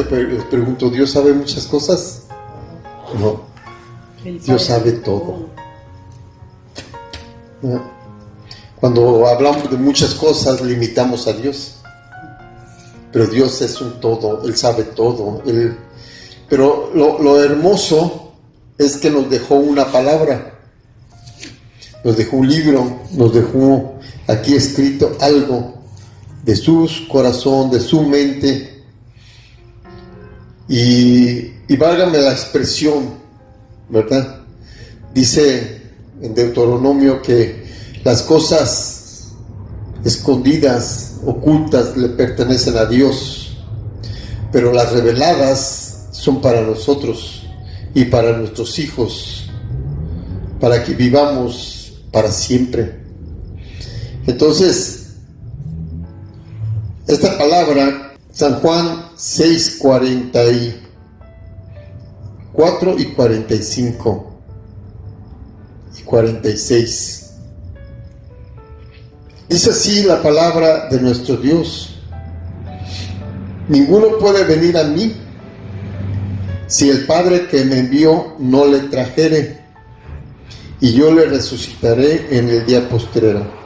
les pregunto, ¿Dios sabe muchas cosas? No. Dios sabe todo. Cuando hablamos de muchas cosas, limitamos a Dios. Pero Dios es un todo, Él sabe todo. Pero lo hermoso es que nos dejó una palabra. Nos dejó un libro, nos dejó aquí escrito algo de su corazón, de su mente. Y válgame la expresión, ¿verdad? Dice en Deuteronomio que las cosas escondidas, ocultas, le pertenecen a Dios, pero las reveladas son para nosotros y para nuestros hijos, para que vivamos para siempre. Entonces, esta palabra, San Juan 6:44 y 45 y 46. Dice así la palabra de nuestro Dios: ninguno puede venir a mí si el Padre que me envió no le trajere, y yo le resucitaré en el día postrero.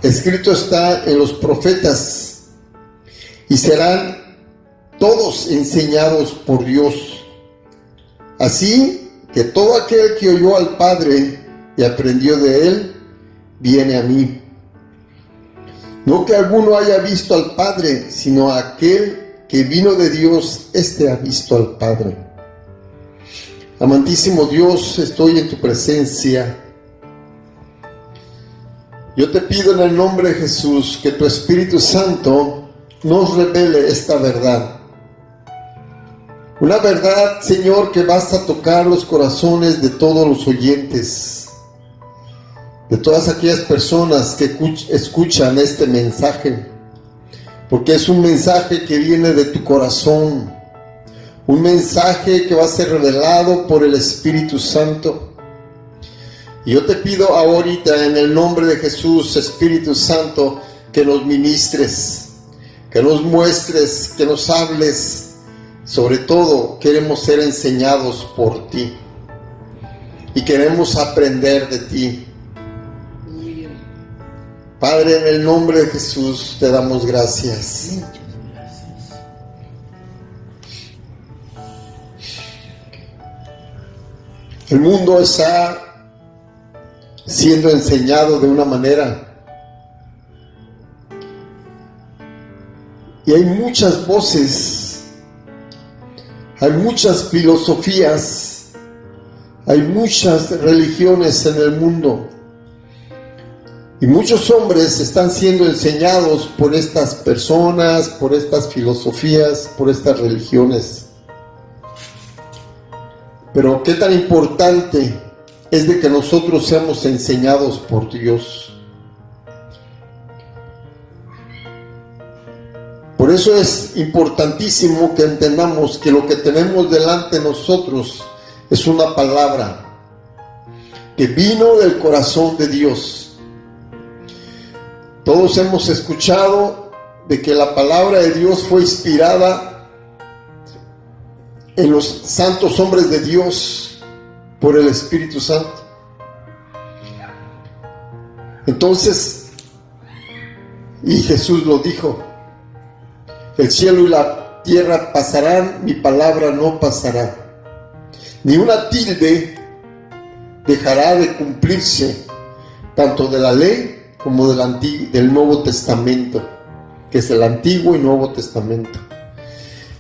Escrito está en los profetas, y serán todos enseñados por Dios. Así que todo aquel que oyó al Padre y aprendió de él, viene a mí. No que alguno haya visto al Padre, sino aquel que vino de Dios, éste ha visto al Padre. Amantísimo Dios, estoy en tu presencia. Yo te pido en el nombre de Jesús que tu Espíritu Santo nos revele esta verdad. Una verdad, Señor, que vas a tocar los corazones de todos los oyentes, de todas aquellas personas que escuchan este mensaje, porque es un mensaje que viene de tu corazón, un mensaje que va a ser revelado por el Espíritu Santo. Y yo te pido ahorita en el nombre de Jesús, Espíritu Santo, que nos ministres, que nos muestres, que nos hables. Sobre todo, queremos ser enseñados por ti y queremos aprender de ti. Padre, en el nombre de Jesús te damos gracias. El mundo está siendo enseñado de una manera, y hay muchas voces, hay muchas filosofías, hay muchas religiones en el mundo, y muchos hombres están siendo enseñados por estas personas, por estas filosofías, por estas religiones. Pero qué tan importante es de que nosotros seamos enseñados por Dios. Por eso es importantísimo que entendamos que lo que tenemos delante de nosotros es una palabra que vino del corazón de Dios. Todos hemos escuchado de que la palabra de Dios fue inspirada en los santos hombres de Dios por el Espíritu Santo. Entonces, y Jesús lo dijo: el cielo y la tierra pasarán, mi palabra no pasará. Ni una tilde dejará de cumplirse, tanto de la ley como del Nuevo Testamento, que es el Antiguo y Nuevo Testamento.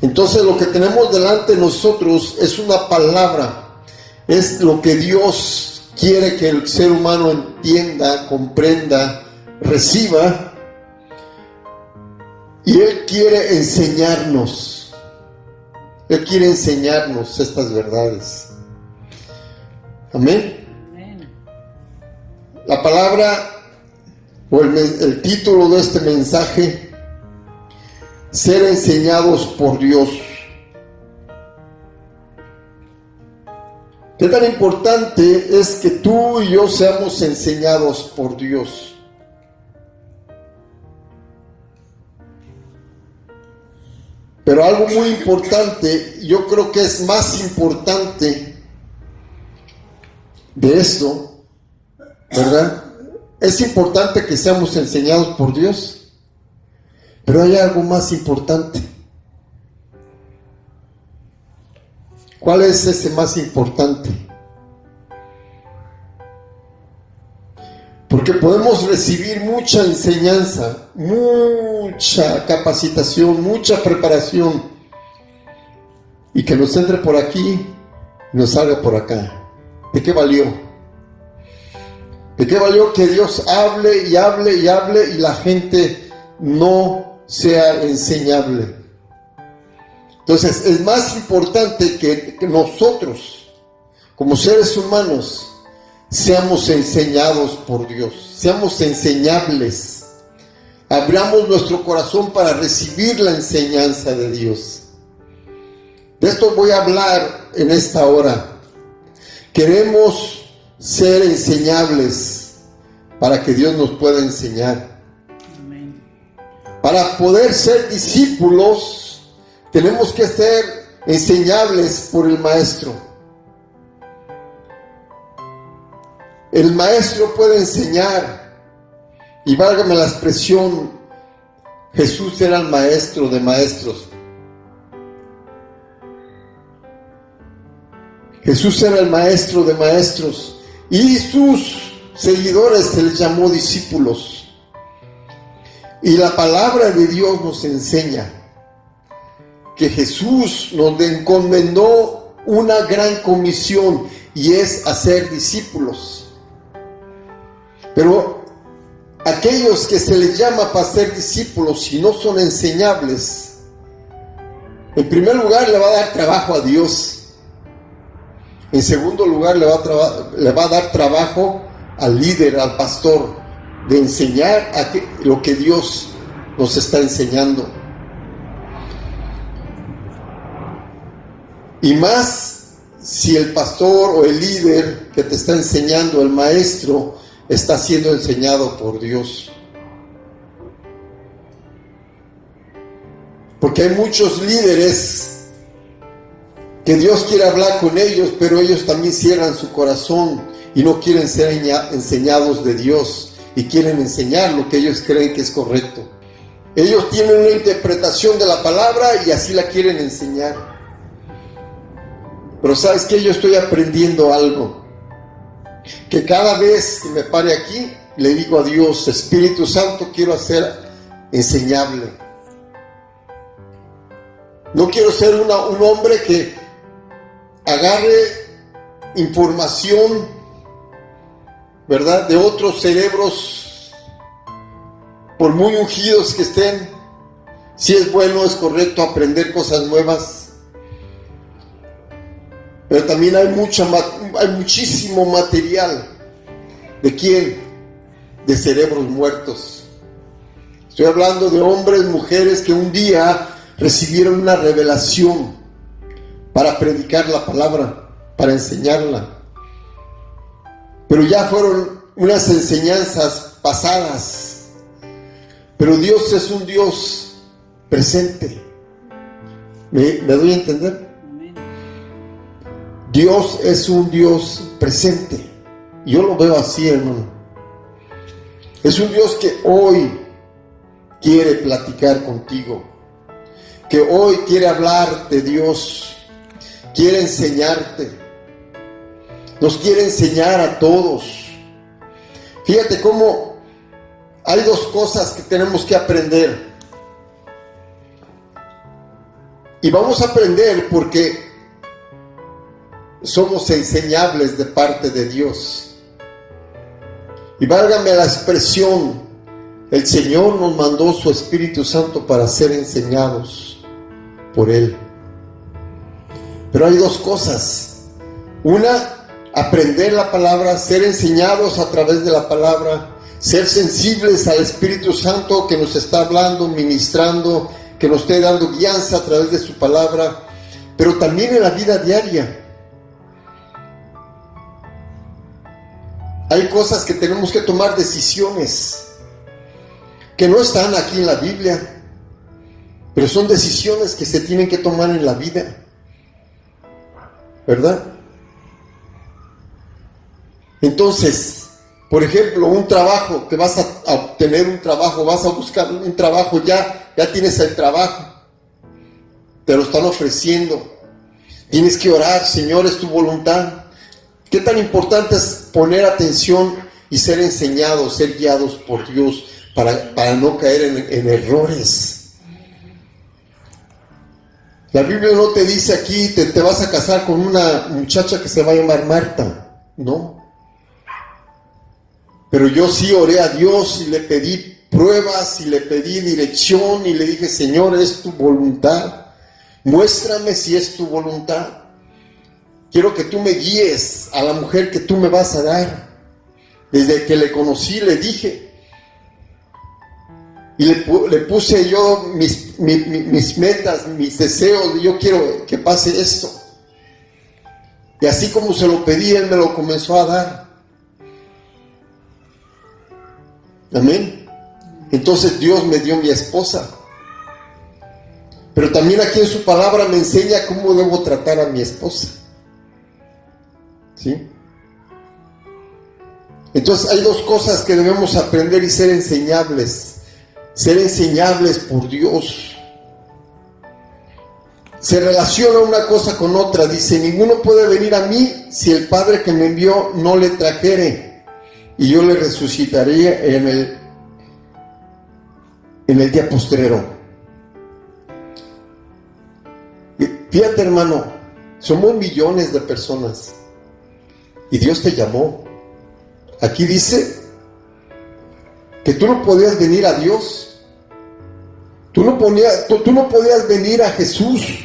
Entonces lo que tenemos delante de nosotros es una palabra, es lo que Dios quiere que el ser humano entienda, comprenda, reciba, y Él quiere enseñarnos estas verdades. Amén. La palabra o el título de este mensaje: ser enseñados por Dios. Qué tan importante es que tú y yo seamos enseñados por Dios. Pero algo muy importante, yo creo que es más importante de esto, ¿verdad? Es importante que seamos enseñados por Dios, pero hay algo más importante. ¿Cuál es ese más importante? Porque podemos recibir mucha enseñanza, mucha capacitación, mucha preparación, y que nos entre por aquí y nos salga por acá. ¿De qué valió? ¿De qué valió que Dios hable y hable y hable y la gente no sea enseñable? Entonces es más importante que nosotros, como seres humanos, seamos enseñados por Dios, seamos enseñables, abramos nuestro corazón para recibir la enseñanza de Dios. De esto voy a hablar en esta hora. Queremos ser enseñables para que Dios nos pueda enseñar. Amén. Para poder ser discípulos, tenemos que ser enseñables por el Maestro. El Maestro puede enseñar, y válgame la expresión, Jesús era el Maestro de maestros. Jesús era el Maestro de maestros, y sus seguidores se les llamó discípulos. Y la palabra de Dios nos enseña que Jesús nos encomendó una gran comisión, y es hacer discípulos. Pero aquellos que se les llama para ser discípulos y no son enseñables, en primer lugar le va a dar trabajo a Dios. En segundo lugar le va a dar trabajo al líder, al pastor, de enseñar lo que Dios nos está enseñando. Y más si el pastor o el líder que te está enseñando, el maestro, está siendo enseñado por Dios. Porque hay muchos líderes que Dios quiere hablar con ellos, pero ellos también cierran su corazón y no quieren ser enseñados de Dios, y quieren enseñar lo que ellos creen que es correcto. Ellos tienen una interpretación de la palabra y así la quieren enseñar. Pero ¿sabes qué? Yo estoy aprendiendo algo. Que cada vez que me pare aquí, le digo a Dios: Espíritu Santo, quiero ser enseñable. No quiero ser un hombre que agarre información, ¿verdad?, de otros cerebros, por muy ungidos que estén. Si es bueno, es correcto aprender cosas nuevas. Pero también hay muchísimo material. ¿De quién? De cerebros muertos. Estoy hablando de hombres, mujeres que un día recibieron una revelación para predicar la palabra, para enseñarla. Pero ya fueron unas enseñanzas pasadas. Pero Dios es un Dios presente. ¿Me doy a entender? Dios es un Dios presente. Yo lo veo así, hermano. Es un Dios que hoy quiere platicar contigo, que hoy quiere hablar de Dios, quiere enseñarte, nos quiere enseñar a todos. Fíjate cómo hay dos cosas que tenemos que aprender. Y vamos a aprender porque somos enseñables de parte de Dios. Y válgame la expresión, el Señor nos mandó su Espíritu Santo para ser enseñados por Él. Pero hay dos cosas. Una, aprender la palabra, ser enseñados a través de la palabra, ser sensibles al Espíritu Santo que nos está hablando, ministrando, que nos esté dando guianza a través de su palabra, pero también en la vida diaria. Hay cosas que tenemos que tomar decisiones que no están aquí en la Biblia. Pero son decisiones que se tienen que tomar en la vida, ¿verdad? Entonces, por ejemplo, un trabajo, que vas a obtener un trabajo, vas a buscar un trabajo, ya tienes el trabajo, te lo están ofreciendo. Tienes que orar, Señor, es tu voluntad. ¿Qué tan importante es poner atención y ser enseñados, ser guiados por Dios para no caer en errores? La Biblia no te dice aquí, te vas a casar con una muchacha que se va a llamar Marta, no. Pero yo sí oré a Dios y le pedí pruebas y le pedí dirección y le dije, Señor, es tu voluntad. Muéstrame si es tu voluntad. Quiero que tú me guíes a la mujer que tú me vas a dar. Desde que le conocí le dije. Y le puse yo mis metas, mis deseos. Yo quiero que pase esto. Y así como se lo pedí, Él me lo comenzó a dar. Amén. Entonces Dios me dio mi esposa. Pero también aquí en su palabra me enseña cómo debo tratar a mi esposa. ¿Sí? Entonces hay dos cosas que debemos aprender y ser enseñables. Ser enseñables por Dios. Se relaciona una cosa con otra. Dice, ninguno puede venir a mí si el Padre que me envió no le trajere. Y yo le resucitaré en el día postrero. Fíjate, hermano, somos millones de personas y Dios te llamó. Aquí dice que tú no podías venir a Dios, tú no podías venir a Jesús.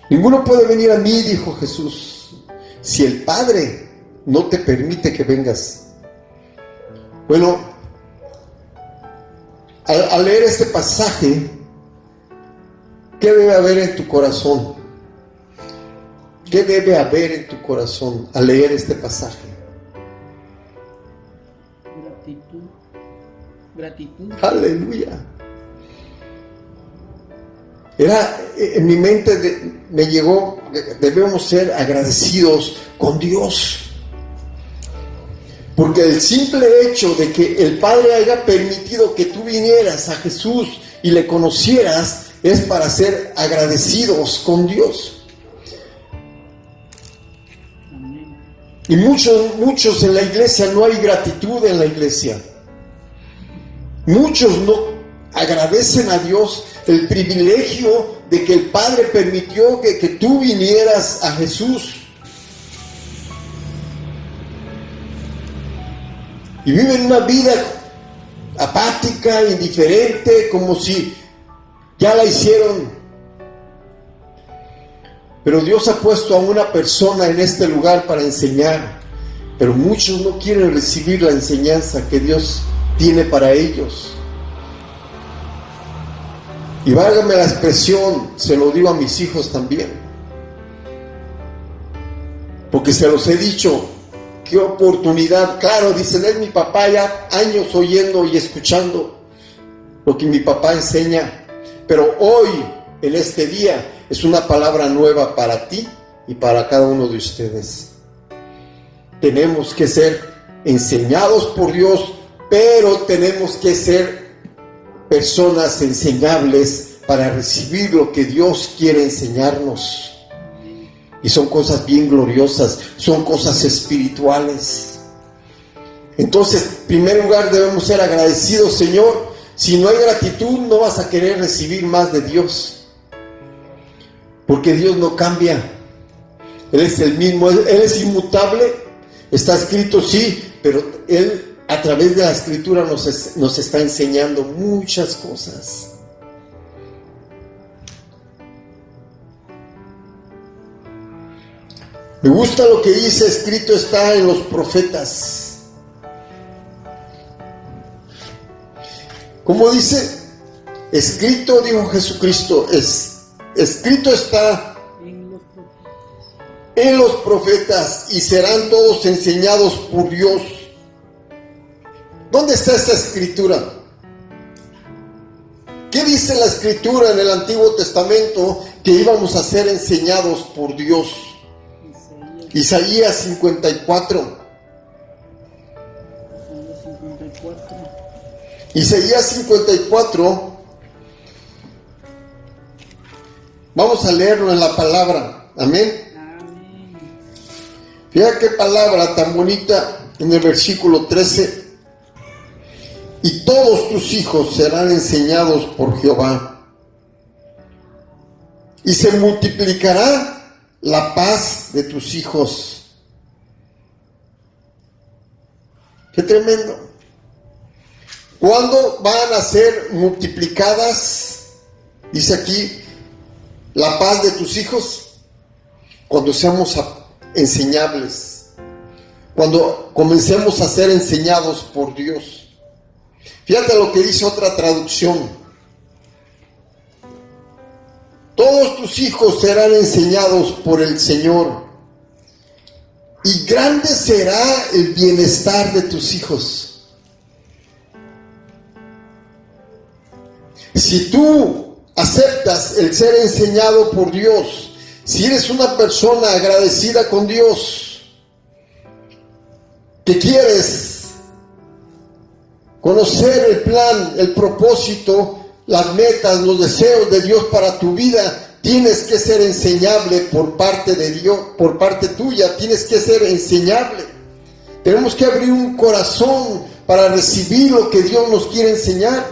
Ninguno puede venir a mí, dijo Jesús, si el Padre no te permite que vengas. Bueno, al leer este pasaje, ¿qué debe haber en tu corazón? ¿Qué debe haber en tu corazón al leer este pasaje? Gratitud. Aleluya. En mi mente me llegó, debemos ser agradecidos con Dios. Porque el simple hecho de que el Padre haya permitido que tú vinieras a Jesús y le conocieras, es para ser agradecidos con Dios. Amén. Y muchos en la iglesia, no hay gratitud en la iglesia. Muchos no agradecen a Dios el privilegio de que el Padre permitió que tú vinieras a Jesús. Y viven una vida apática, indiferente, como si ya la hicieron. Pero Dios ha puesto a una persona en este lugar para enseñar. Pero muchos no quieren recibir la enseñanza que Dios tiene para ellos. Y válgame la expresión, se lo digo a mis hijos también. Porque se los he dicho, qué oportunidad. Claro, dicen, es mi papá, ya años oyendo y escuchando lo que mi papá enseña. Pero hoy, en este día, es una palabra nueva para ti y para cada uno de ustedes. Tenemos que ser enseñados por Dios, pero tenemos que ser personas enseñables para recibir lo que Dios quiere enseñarnos. Y son cosas bien gloriosas, son cosas espirituales. Entonces, en primer lugar, debemos ser agradecidos, Señor. Si no hay gratitud, no vas a querer recibir más de Dios. Porque Dios no cambia. Él es el mismo, Él es inmutable. Está escrito, sí, pero Él a través de la Escritura nos está enseñando muchas cosas. Me gusta lo que dice, escrito está en los profetas. ¿Cómo dice? Escrito, dijo Jesucristo, escrito está en los profetas y serán todos enseñados por Dios. ¿Dónde está esa escritura? ¿Qué dice la Escritura en el Antiguo Testamento que íbamos a ser enseñados por Dios? Isaías 54. Isaías 54. Vamos a leerlo en la palabra. Amén. Fíjate qué palabra tan bonita en el versículo 13. Y todos tus hijos serán enseñados por Jehová, y se multiplicará la paz de tus hijos. Qué tremendo. ¿Cuándo van a ser multiplicadas? Dice aquí, la paz de tus hijos. Cuando seamos enseñables, cuando comencemos a ser enseñados por Dios. Fíjate lo que dice otra traducción. Todos tus hijos serán enseñados por el Señor, y grande será el bienestar de tus hijos. Si tú aceptas el ser enseñado por Dios, si eres una persona agradecida con Dios, que quieres conocer el plan, el propósito, las metas, los deseos de Dios para tu vida, tienes que ser enseñable por parte de Dios, por parte tuya, tienes que ser enseñable. Tenemos que abrir un corazón para recibir lo que Dios nos quiere enseñar.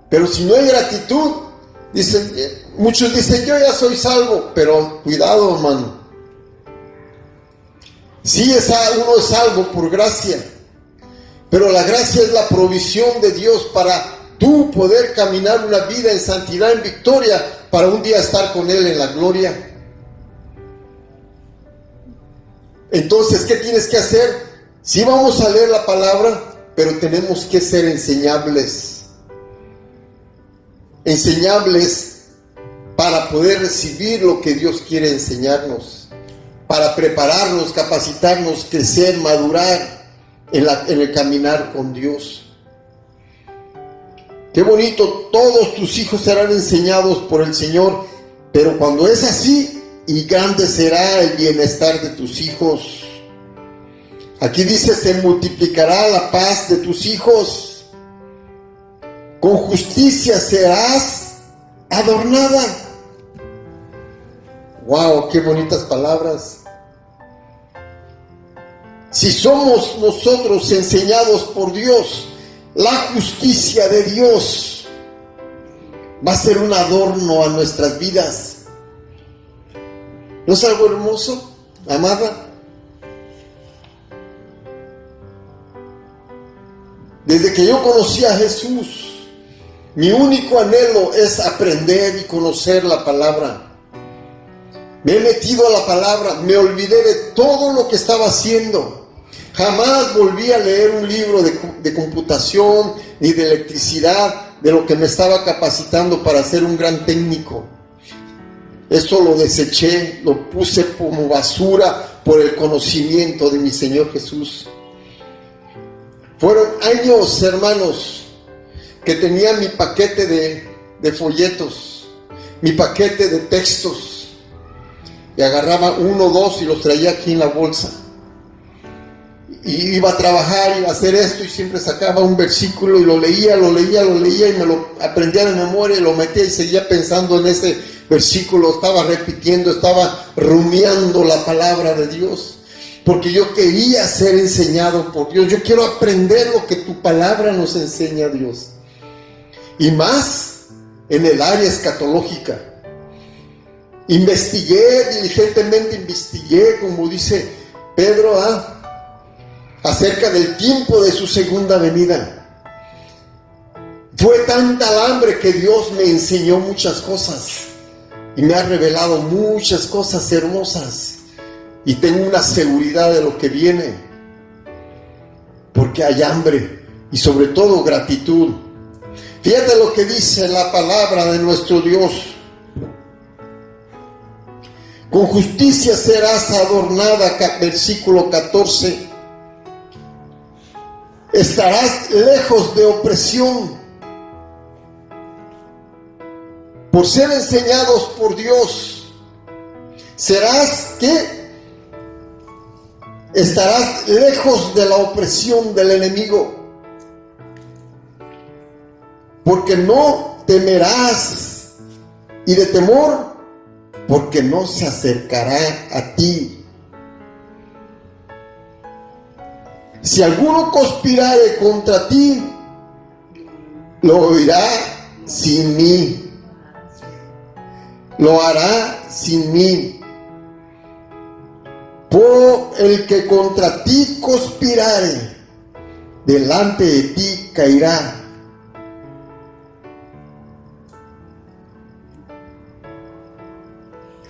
Pero si no hay gratitud, muchos dicen, yo ya soy salvo, pero cuidado, hermano. Sí, uno es salvo por gracia, pero la gracia es la provisión de Dios para tú poder caminar una vida en santidad, en victoria, para un día estar con Él en la gloria. Entonces, ¿qué tienes que hacer? Sí, vamos a leer la palabra, pero tenemos que ser enseñables. Enseñables para poder recibir lo que Dios quiere enseñarnos. Para prepararnos, capacitarnos, crecer, madurar en el caminar con Dios. Qué bonito, todos tus hijos serán enseñados por el Señor, pero cuando es así, y grande será el bienestar de tus hijos. Aquí dice, se multiplicará la paz de tus hijos, con justicia serás adornada. ¡Wow! ¡Qué bonitas palabras! Si somos nosotros enseñados por Dios, la justicia de Dios va a ser un adorno a nuestras vidas. ¿No es algo hermoso, amada? Desde que yo conocí a Jesús, mi único anhelo es aprender y conocer la palabra. Me he metido a la palabra, me olvidé de todo lo que estaba haciendo. Jamás volví a leer un libro de computación ni de electricidad, de lo que me estaba capacitando para ser un gran técnico. Eso lo deseché, lo puse como basura por el conocimiento de mi Señor Jesús. Fueron años, hermanos, que tenía mi paquete de folletos, mi paquete de textos, y agarraba 1 o 2 y los traía aquí en la bolsa. Y iba a trabajar, iba a hacer esto, y siempre sacaba un versículo y lo leía, y me lo aprendía de memoria y lo metía y seguía pensando en ese versículo, estaba repitiendo, estaba rumiando la palabra de Dios, porque yo quería ser enseñado por Dios. Yo quiero aprender lo que tu palabra nos enseña, Dios, y más en el área escatológica. Diligentemente investigué, como dice Pedro, acerca del tiempo de su segunda venida. Fue tanta el hambre que Dios me enseñó muchas cosas y me ha revelado muchas cosas hermosas, y tengo una seguridad de lo que viene, porque hay hambre y sobre todo gratitud. Fíjate lo que dice la palabra de nuestro Dios. Con justicia serás adornada, versículo 14. Estarás lejos de opresión. Por ser enseñados por Dios, serás ¿qué? Estarás lejos de la opresión del enemigo. Porque no temerás, y de temor, porque no se acercará a ti. Si alguno conspirare contra ti, lo oirá sin mí. Lo hará sin mí. Por el que contra ti conspirare, delante de ti caerá.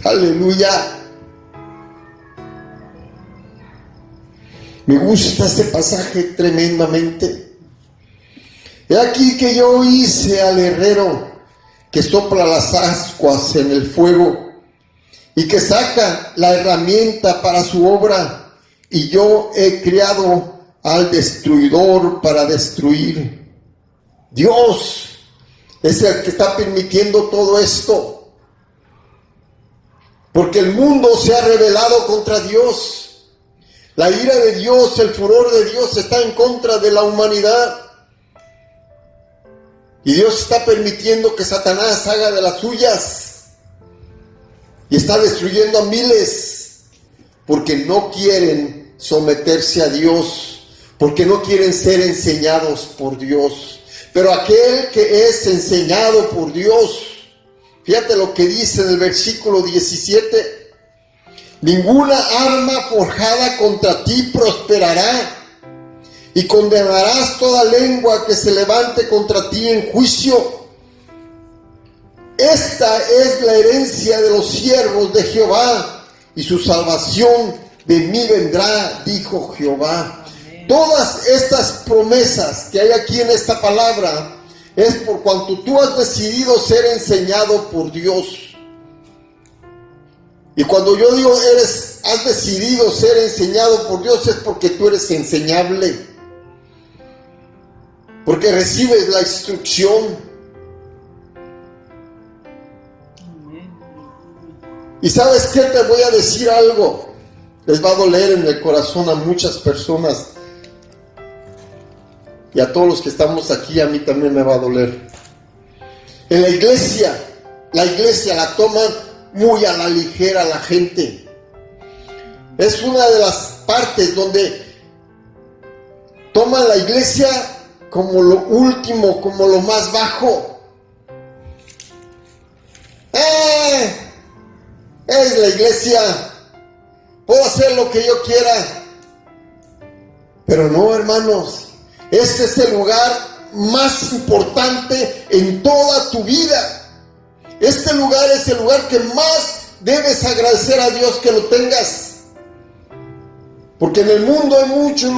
Aleluya. Me gusta este pasaje tremendamente. He aquí que yo hice al herrero que sopla las ascuas en el fuego y que saca la herramienta para su obra, y yo he creado al destruidor para destruir. Dios es el que está permitiendo todo esto. Porque el mundo se ha rebelado contra Dios. La ira de Dios, el furor de Dios está en contra de la humanidad. Y Dios está permitiendo que Satanás haga de las suyas. Y está destruyendo a miles. Porque no quieren someterse a Dios. Porque no quieren ser enseñados por Dios. Pero aquel que es enseñado por Dios, fíjate lo que dice en el versículo 17. Ninguna arma forjada contra ti prosperará, y condenarás toda lengua que se levante contra ti en juicio. Esta es la herencia de los siervos de Jehová, y su salvación de mí vendrá, dijo Jehová. Todas estas promesas que hay aquí en esta palabra es por cuanto tú has decidido ser enseñado por Dios. Y cuando yo digo has decidido ser enseñado por Dios, es porque tú eres enseñable. Porque recibes la instrucción. Y ¿sabes qué? Te voy a decir algo. Les va a doler en el corazón a muchas personas. Y a todos los que estamos aquí, a mí también me va a doler. En la iglesia la toman muy a la ligera la gente. Es una de las partes donde toman la iglesia como lo último, como lo más bajo. Es la iglesia. Puedo hacer lo que yo quiera. Pero no, hermanos. Ese es el lugar más importante en toda tu vida. Este lugar es el lugar que más debes agradecer a Dios que lo tengas. Porque en el mundo hay muchos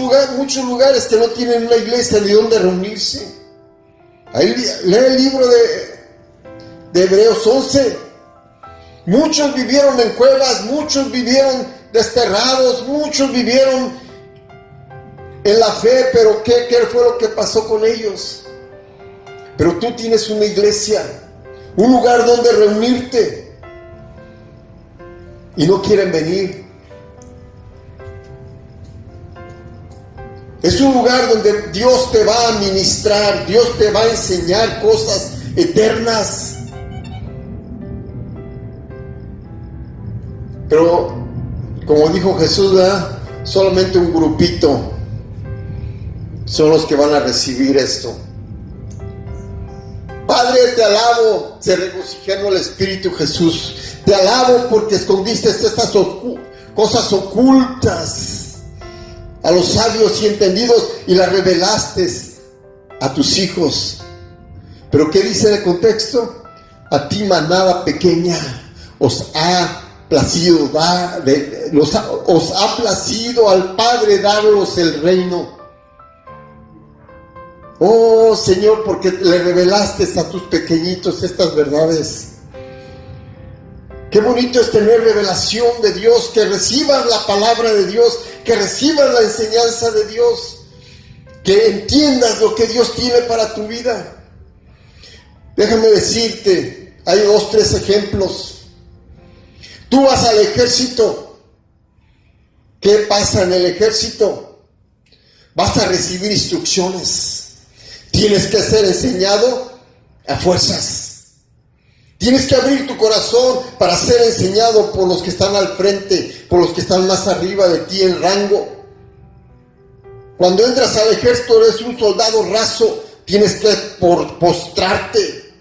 lugares que no tienen una iglesia ni donde reunirse. Ahí lee el libro de Hebreos 11. Muchos vivieron en cuevas, muchos vivieron desterrados, muchos vivieron en la fe, pero ¿qué fue lo que pasó con ellos? Pero tú tienes una iglesia, un lugar donde reunirte, y no quieren venir. Es un lugar donde Dios te va a ministrar, Dios te va a enseñar cosas eternas. Pero, como dijo Jesús, ¿verdad? Solamente un grupito son los que van a recibir esto. Padre, te alabo, se regocijó en el Espíritu Jesús. Te alabo porque escondiste estas cosas ocultas a los sabios y entendidos y las revelaste a tus hijos. Pero ¿qué dice el contexto? A ti, manada pequeña, os ha placido os ha placido al Padre daros el reino. Oh Señor, porque le revelaste a tus pequeñitos estas verdades. Qué bonito es tener revelación de Dios, que reciban la palabra de Dios, que reciban la enseñanza de Dios. que entiendas lo que Dios tiene para tu vida. Déjame decirte, hay 2, 3 ejemplos. Tú vas al ejército. ¿Qué pasa en el ejército? Vas a recibir instrucciones. Tienes que ser enseñado a fuerzas. Tienes que abrir tu corazón para ser enseñado por los que están al frente, por los que están más arriba de ti en rango. Cuando entras al ejército eres un soldado raso. Tienes que postrarte.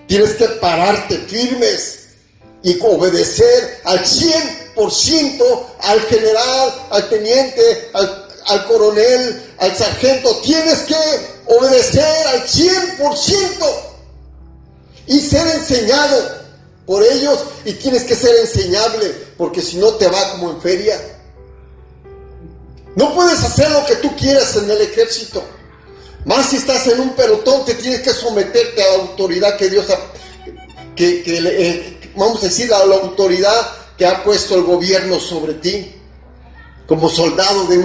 Tienes que pararte firmes y obedecer al 100% al general, al teniente, al coronel, al sargento. Tienes que obedecer al 100% y ser enseñado por ellos, y tienes que ser enseñable, porque si no te va como en feria. No puedes hacer lo que tú quieras en el ejército. Más si estás en un pelotón, te tienes que someterte a la autoridad que Dios vamos a decir, a la autoridad que ha puesto el gobierno sobre ti, como soldado de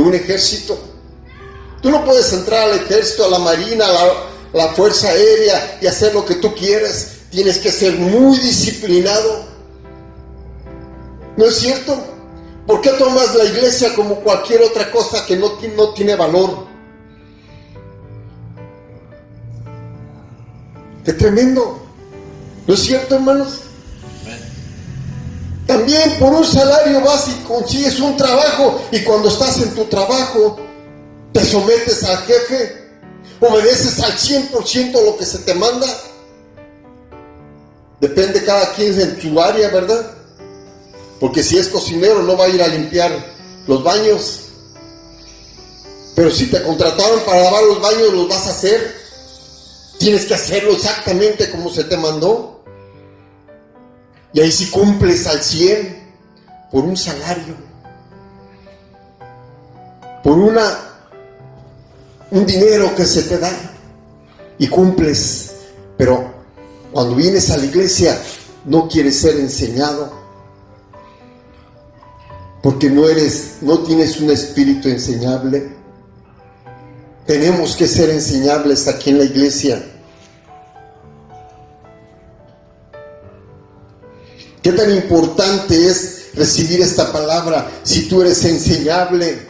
un ejército. Tú no puedes entrar al ejército, a la marina, a la fuerza aérea y hacer lo que tú quieres. Tienes que ser muy disciplinado. ¿No es cierto? ¿Por qué tomas la iglesia como cualquier otra cosa que no tiene valor? ¡Qué tremendo! ¿No es cierto, hermanos? También por un salario vas y consigues un trabajo, y cuando estás en tu trabajo te sometes al jefe, obedeces al 100% lo que se te manda. Depende cada quien en su área, ¿verdad? Porque si es cocinero no va a ir a limpiar los baños, pero si te contrataron para lavar los baños, los vas a hacer. Tienes que hacerlo exactamente como se te mandó. Y ahí sí cumples al 100 por un salario, por un dinero que se te da, y cumples. Pero cuando vienes a la iglesia no quieres ser enseñado, porque no tienes un espíritu enseñable. Tenemos que ser enseñables aquí en la iglesia. ¿Qué tan importante es recibir esta palabra si tú eres enseñable?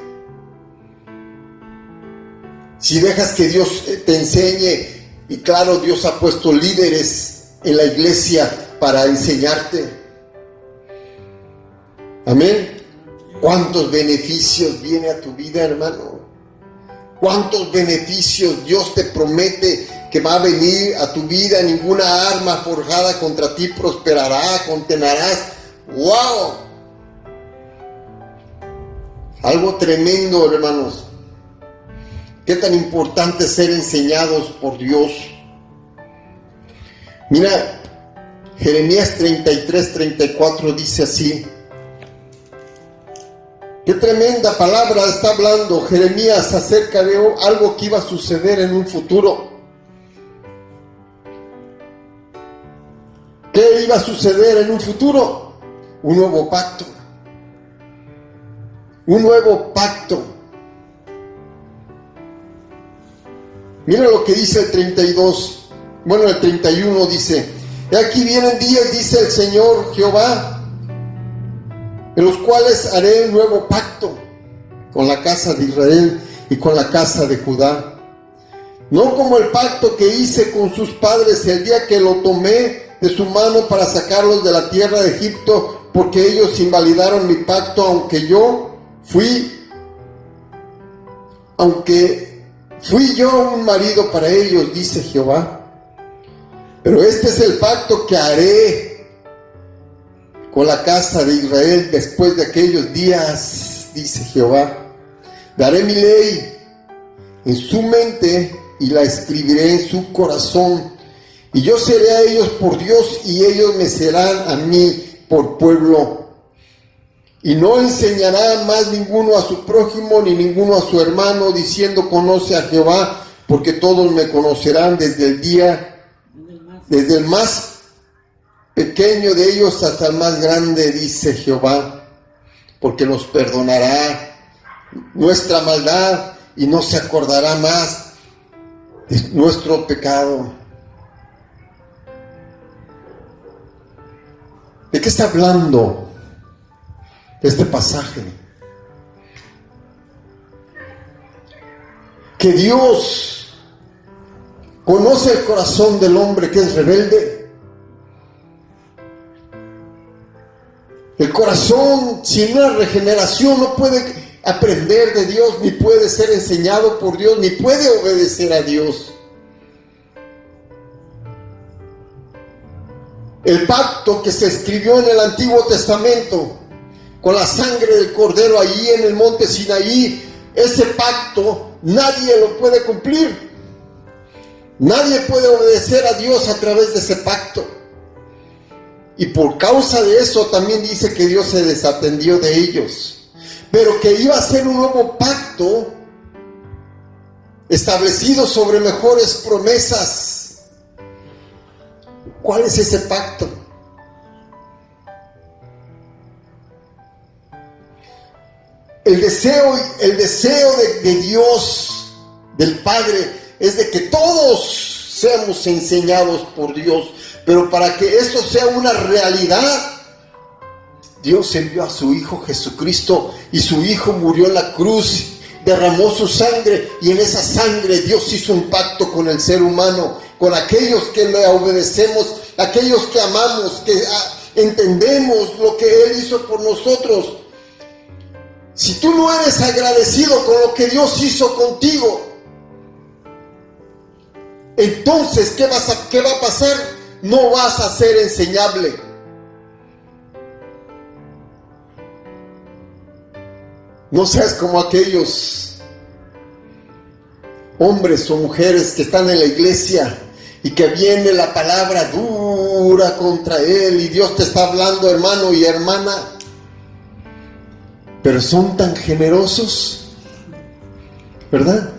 Si dejas que Dios te enseñe, y claro, Dios ha puesto líderes en la iglesia para enseñarte. Amén. ¿Cuántos beneficios viene a tu vida, hermano? ¿Cuántos beneficios Dios te promete que va a venir a tu vida? Ninguna arma forjada contra ti prosperará, condenarás. ¡Wow! Algo tremendo, hermanos. Qué tan importante es ser enseñados por Dios. Mira, Jeremías 33:34 dice así. Qué tremenda palabra está hablando Jeremías acerca de algo que iba a suceder en un futuro. ¿Qué iba a suceder en un futuro? Un nuevo pacto. Un nuevo pacto. Mira lo que dice el 32. Bueno, el 31 dice: He aquí vienen días, dice el Señor Jehová, en los cuales haré un nuevo pacto con la casa de Israel y con la casa de Judá. No como el pacto que hice con sus padres el día que lo tomé de su mano para sacarlos de la tierra de Egipto, porque ellos invalidaron mi pacto, aunque fui yo un marido para ellos, dice Jehová. Pero este es el pacto que haré con la casa de Israel después de aquellos días, dice Jehová. Daré mi ley en su mente y la escribiré en su corazón. Y yo seré a ellos por Dios, y ellos me serán a mí por pueblo. Y no enseñará más ninguno a su prójimo, ni ninguno a su hermano, diciendo: conoce a Jehová, porque todos me conocerán desde el más pequeño de ellos hasta el más grande, dice Jehová, porque los perdonará nuestra maldad y no se acordará más de nuestro pecado. ¿De qué está hablando este pasaje? Que Dios conoce el corazón del hombre que es rebelde. El corazón sin una regeneración no puede aprender de Dios, ni puede ser enseñado por Dios, ni puede obedecer a Dios. El pacto que se escribió en el Antiguo Testamento con la sangre del Cordero allí en el monte Sinaí, ese pacto nadie lo puede cumplir. Nadie puede obedecer a Dios a través de ese pacto. Y por causa de eso también dice que Dios se desatendió de ellos. Pero que iba a ser un nuevo pacto establecido sobre mejores promesas. ¿Cuál es ese pacto? El deseo de Dios, del Padre, es de que todos seamos enseñados por Dios. Pero para que esto sea una realidad, Dios envió a su Hijo Jesucristo, y su Hijo murió en la cruz, derramó su sangre, y en esa sangre Dios hizo un pacto con el ser humano, con aquellos que le obedecemos, aquellos que amamos, que entendemos lo que Él hizo por nosotros. Si tú no eres agradecido con lo que Dios hizo contigo, entonces ¿qué va a pasar? No vas a ser enseñable. No seas como aquellos hombres o mujeres que están en la iglesia y que viene la palabra dura contra él y Dios te está hablando, hermano y hermana, pero son tan generosos, ¿verdad?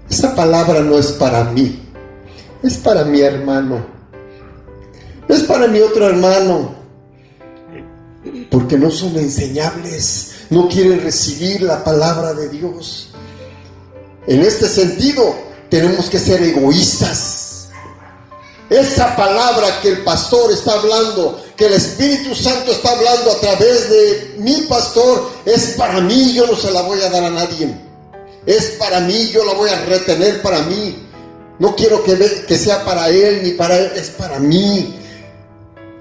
Esa palabra no es para mí, es para mi hermano, es para mi otro hermano, porque no son enseñables, no quieren recibir la palabra de Dios. En este sentido, tenemos que ser egoístas. Esa palabra que el pastor está hablando, que el Espíritu Santo está hablando a través de mi pastor, es para mí, yo no se la voy a dar a nadie. Es para mí, yo la voy a retener para mí. No quiero que sea para él ni para él, es para mí.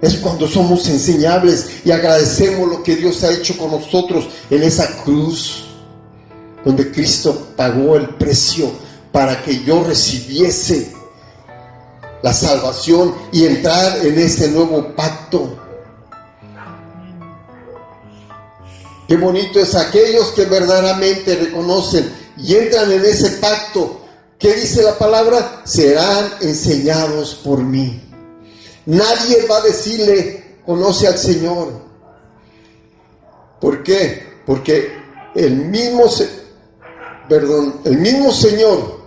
Es cuando somos enseñables y agradecemos lo que Dios ha hecho con nosotros en esa cruz, donde Cristo pagó el precio para que yo recibiese la salvación y entrar en ese nuevo pacto. Qué bonito es aquellos que verdaderamente reconocen y entran en ese pacto. ¿Qué dice la palabra? Serán enseñados por mí. Nadie va a decirle, conoce al Señor. ¿Por qué? Porque el mismo Señor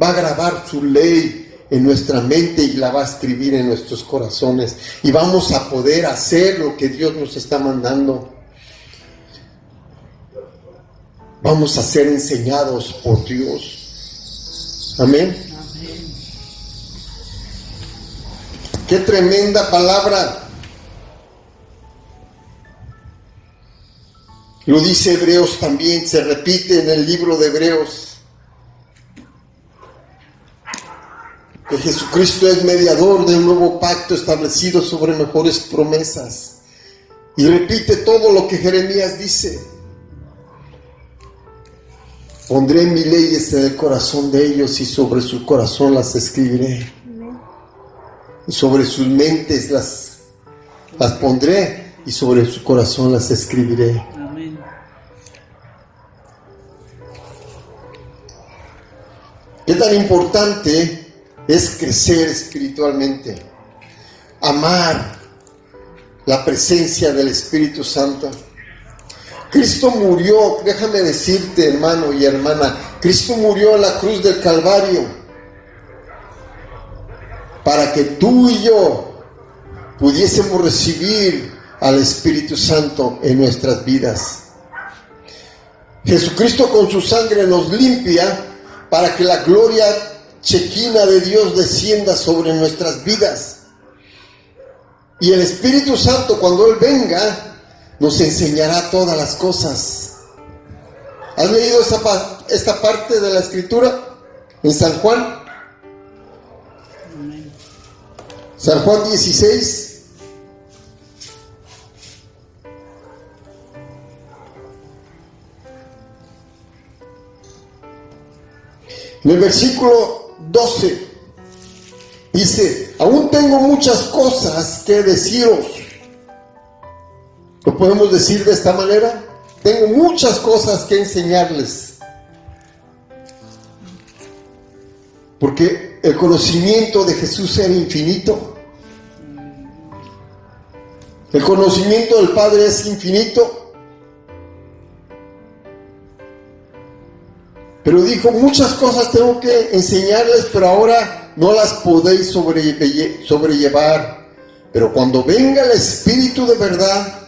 va a grabar su ley en nuestra mente y la va a escribir en nuestros corazones. Y vamos a poder hacer lo que Dios nos está mandando. Vamos a ser enseñados por Dios. Amén. Qué tremenda palabra. Lo dice Hebreos también, se repite en el libro de Hebreos, que Jesucristo es mediador de un nuevo pacto establecido sobre mejores promesas. Y repite todo lo que Jeremías dice. Pondré mis leyes en el corazón de ellos y sobre su corazón las escribiré. Y sobre sus mentes las pondré y sobre su corazón las escribiré. Amén. ¿Qué tan importante es crecer espiritualmente? Amar la presencia del Espíritu Santo. Cristo murió, déjame decirte, hermano y hermana, Cristo murió en la cruz del Calvario para que tú y yo pudiésemos recibir al Espíritu Santo en nuestras vidas. Jesucristo con su sangre nos limpia para que la gloria chequina de Dios descienda sobre nuestras vidas. Y el Espíritu Santo, cuando Él venga, nos enseñará todas las cosas. ¿Has leído esta parte de la Escritura en San Juan? Amén. San Juan 16. En el versículo 12 dice: aún tengo muchas cosas que deciros. ¿Lo podemos decir de esta manera? Tengo muchas cosas que enseñarles. Porque el conocimiento de Jesús era infinito. El conocimiento del Padre es infinito. Pero dijo, muchas cosas tengo que enseñarles, pero ahora no las podéis sobrellevar. Pero cuando venga el Espíritu de verdad,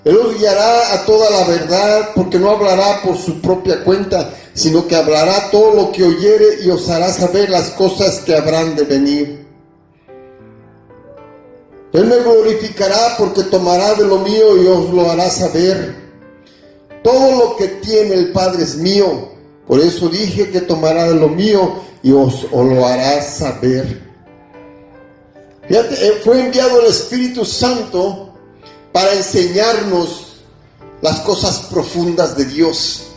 Él os guiará a toda la verdad, porque no hablará por su propia cuenta, sino que hablará todo lo que oyere y os hará saber las cosas que habrán de venir. Él me glorificará porque tomará de lo mío y os lo hará saber. Todo lo que tiene el Padre es mío. Por eso dije que tomará de lo mío y os lo hará saber. Fíjate, fue enviado el Espíritu Santo para enseñarnos las cosas profundas de Dios.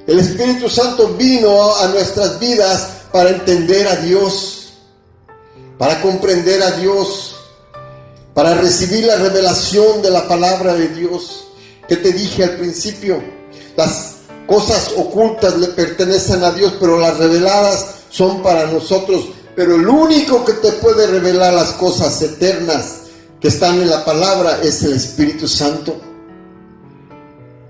El Espíritu Santo vino a nuestras vidas para entender a Dios, para comprender a Dios, para recibir la revelación de la palabra de Dios. Que te dije al principio, las cosas ocultas le pertenecen a Dios, pero las reveladas son para nosotros. Pero el único que te puede revelar las cosas eternas que están en la palabra es el Espíritu Santo.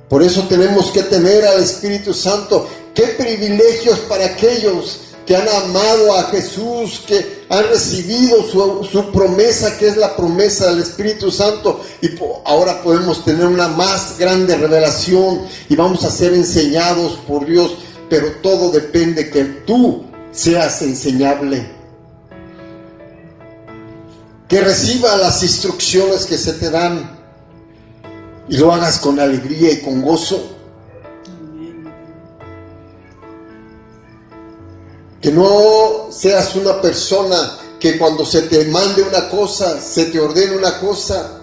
Por eso tenemos que tener al Espíritu Santo. Qué privilegios para aquellos que han amado a Jesús, que han recibido su promesa, que es la promesa del Espíritu Santo, y ahora podemos tener una más grande revelación y vamos a ser enseñados por Dios, pero todo depende que tú seas enseñable, que reciba las instrucciones que se te dan y lo hagas con alegría y con gozo. Que no seas una persona que cuando se te mande una cosa, se te ordene una cosa,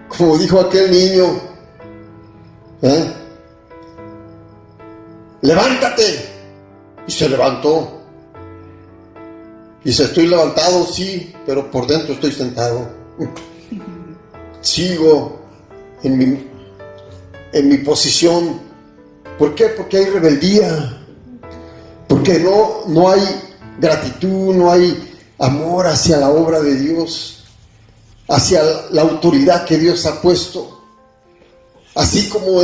como dijo aquel niño, levántate, y se levantó. Dice, estoy levantado, sí, pero por dentro estoy sentado. Sigo en mi posición. ¿Por qué? Porque hay rebeldía. Porque no hay gratitud, no hay amor hacia la obra de Dios, hacia la autoridad que Dios ha puesto. Así como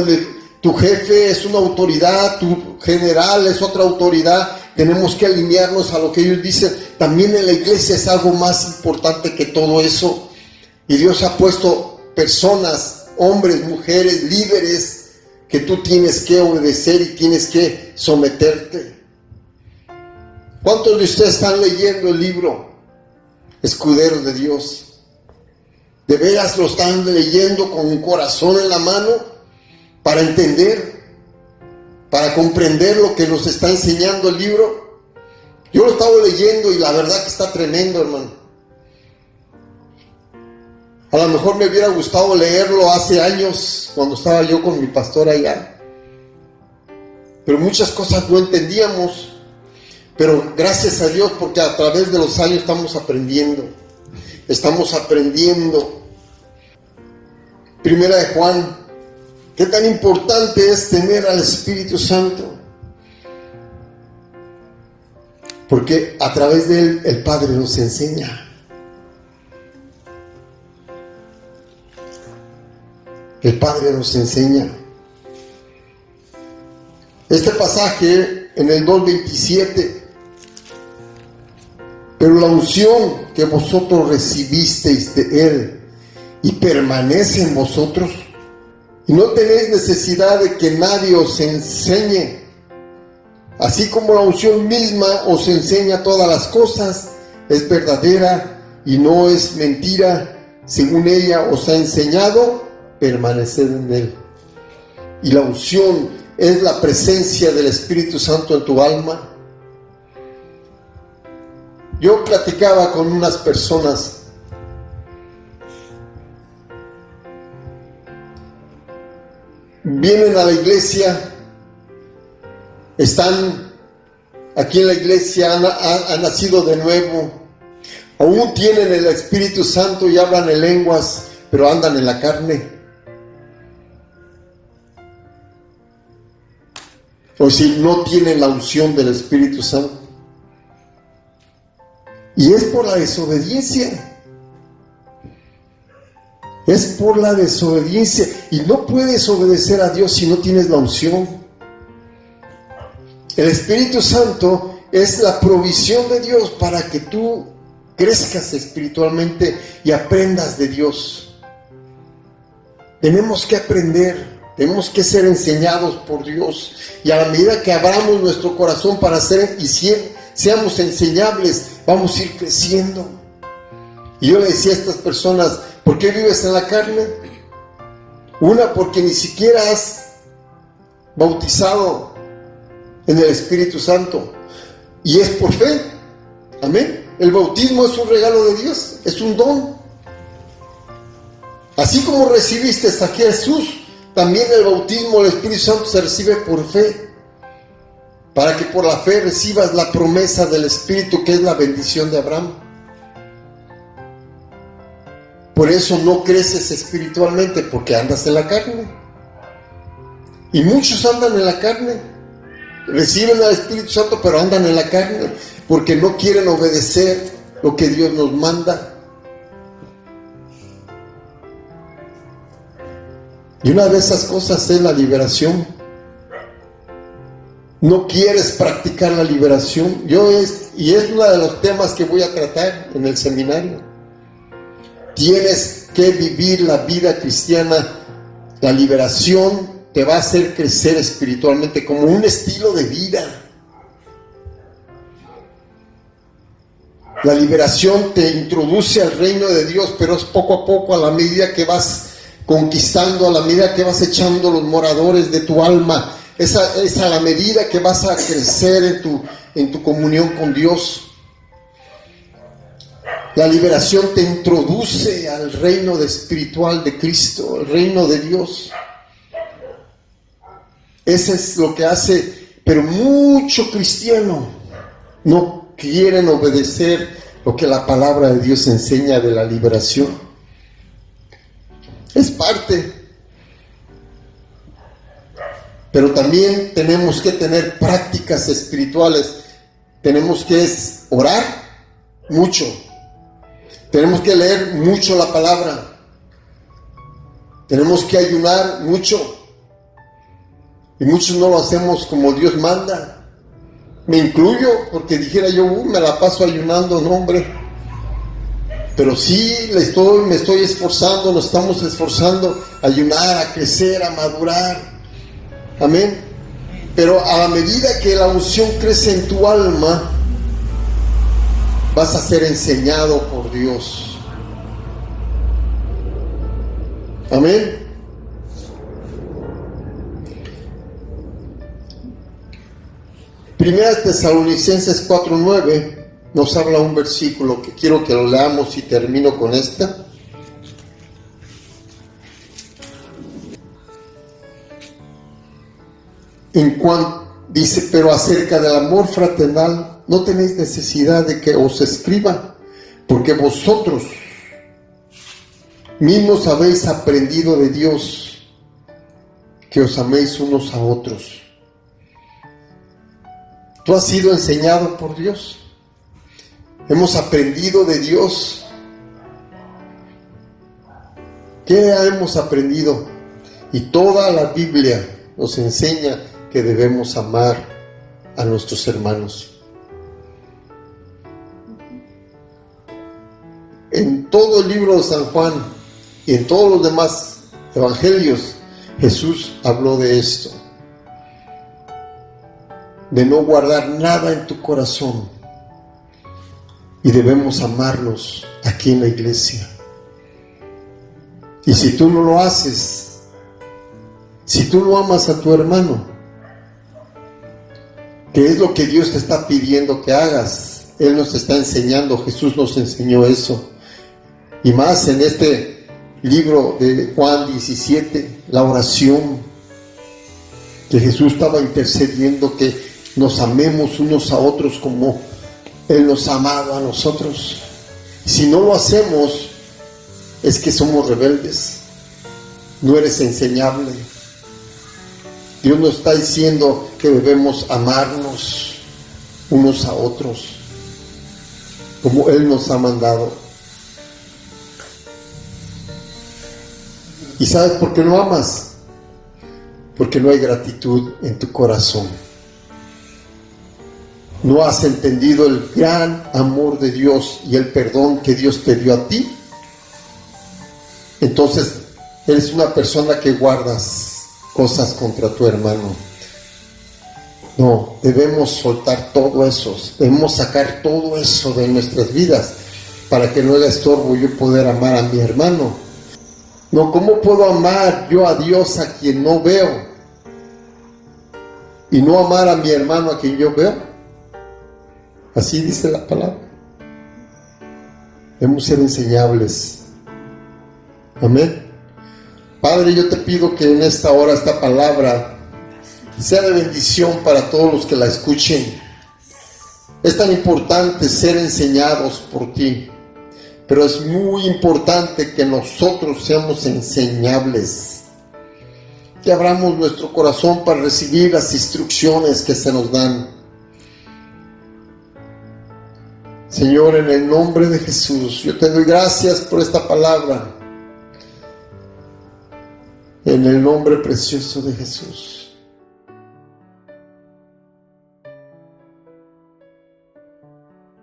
tu jefe es una autoridad, tu general es otra autoridad, tenemos que alinearnos a lo que ellos dicen. También en la iglesia es algo más importante que todo eso. Y Dios ha puesto personas, hombres, mujeres, líderes, que tú tienes que obedecer y tienes que someterte. ¿Cuántos de ustedes están leyendo el libro Escuderos de Dios? ¿De veras lo están leyendo con un corazón en la mano para entender, para comprender lo que nos está enseñando el libro? Yo lo estaba leyendo y la verdad que está tremendo, hermano. A lo mejor me hubiera gustado leerlo hace años, cuando estaba yo con mi pastor allá. Pero muchas cosas no entendíamos. Pero gracias a Dios, porque a través de los años estamos aprendiendo. Primera de Juan, qué tan importante es tener al Espíritu Santo. Porque a través de Él el Padre nos enseña. El Padre nos enseña. Este pasaje en el 2:27. Pero la unción que vosotros recibisteis de Él y permanece en vosotros, Y no tenéis necesidad de que nadie os enseñe, así como la unción misma os enseña todas las cosas, es verdadera y no es mentira. Según ella os ha enseñado, permaneced en él. Y la unción es la presencia del Espíritu Santo en tu alma. Yo platicaba con unas personas vienen a la iglesia, están aquí en la iglesia, han nacido de nuevo, aún tienen el Espíritu Santo y hablan en lenguas, pero andan en la carne. O si no tienen la unción del Espíritu Santo. Y es por la desobediencia. Es por la desobediencia. Y no puedes obedecer a Dios si no tienes la unción. El Espíritu Santo es la provisión de Dios para que tú crezcas espiritualmente y aprendas de Dios. Tenemos que aprender, tenemos que ser enseñados por Dios. Y a la medida que abramos nuestro corazón para ser y seamos enseñables, vamos a ir creciendo. Y yo le decía a estas personas, ¿por qué vives en la carne? Una, porque ni siquiera has bautizado en el Espíritu Santo. Y es por fe. Amén. El bautismo es un regalo de Dios, es un don. Así como recibiste a Jesús, también el bautismo del Espíritu Santo se recibe por fe. Para que por la fe recibas la promesa del Espíritu, que es la bendición de Abraham. Por eso no creces espiritualmente, porque andas en la carne. Y muchos andan en la carne. Reciben al Espíritu Santo, pero andan en la carne, porque no quieren obedecer lo que Dios nos manda. Y una de esas cosas es la liberación. No quieres practicar la liberación. Y es uno de los temas que voy a tratar en el seminario. Tienes que vivir la vida cristiana. La liberación te va a hacer crecer espiritualmente como un estilo de vida. La liberación te introduce al reino de Dios, pero es poco a poco, a la medida que vas conquistando, a la medida que vas echando los moradores de tu alma. Es a la medida que vas a crecer en tu comunión con Dios. La liberación te introduce al reino espiritual de Cristo, al reino de Dios. Eso es lo que hace, pero mucho cristiano no quieren obedecer lo que la palabra de Dios enseña de la liberación. Es parte. Pero también tenemos que tener prácticas espirituales. Tenemos que orar mucho. Tenemos que leer mucho la palabra. Tenemos que ayunar mucho. Y muchos no lo hacemos como Dios manda. Me incluyo, porque dijera yo, me la paso ayunando, no hombre. Pero sí me estoy esforzando, nos estamos esforzando a ayunar, a crecer, a madurar. Amén. Pero a la medida que la unción crece en tu alma, vas a ser enseñado por Dios. Amén. Primera Tesalonicenses 4:9 nos habla un versículo que quiero que lo leamos y termino con esta. Dice, pero acerca del amor fraternal no tenéis necesidad de que os escriba, porque vosotros mismos habéis aprendido de Dios, que os améis unos a otros. Tú has sido enseñado por Dios. Hemos aprendido de Dios. ¿Qué hemos aprendido? Y toda la Biblia nos enseña que debemos amar a nuestros hermanos. En todo el libro de San Juan y en todos los demás evangelios Jesús habló de esto, de no guardar nada en tu corazón, y debemos amarnos aquí en la iglesia. Y si tú no lo haces, si tú no amas a tu hermano, ¿qué es lo que Dios te está pidiendo que hagas? Él nos está enseñando, Jesús nos enseñó eso. Y más en este libro de Juan 17, la oración, que Jesús estaba intercediendo que nos amemos unos a otros como Él nos ha amado a nosotros. Si no lo hacemos, es que somos rebeldes, no eres enseñable. Dios nos está diciendo que debemos amarnos unos a otros, como Él nos ha mandado. ¿Y sabes por qué no amas? Porque no hay gratitud en tu corazón. No has entendido el gran amor de Dios y el perdón que Dios te dio a ti. Entonces, eres una persona que guardas cosas contra tu hermano. No, debemos soltar todo eso, debemos sacar todo eso de nuestras vidas para que no haga estorbo yo poder amar a mi hermano. No, ¿cómo puedo amar yo a Dios a quien no veo y no amar a mi hermano a quien yo veo? Así dice la palabra. Debemos ser enseñables. Amén. Padre, yo te pido que en esta hora esta palabra sea de bendición para todos los que la escuchen. Es tan importante ser enseñados por ti, pero es muy importante que nosotros seamos enseñables, que abramos nuestro corazón para recibir las instrucciones que se nos dan. Señor, en el nombre de Jesús, yo te doy gracias por esta palabra. En el nombre precioso de Jesús.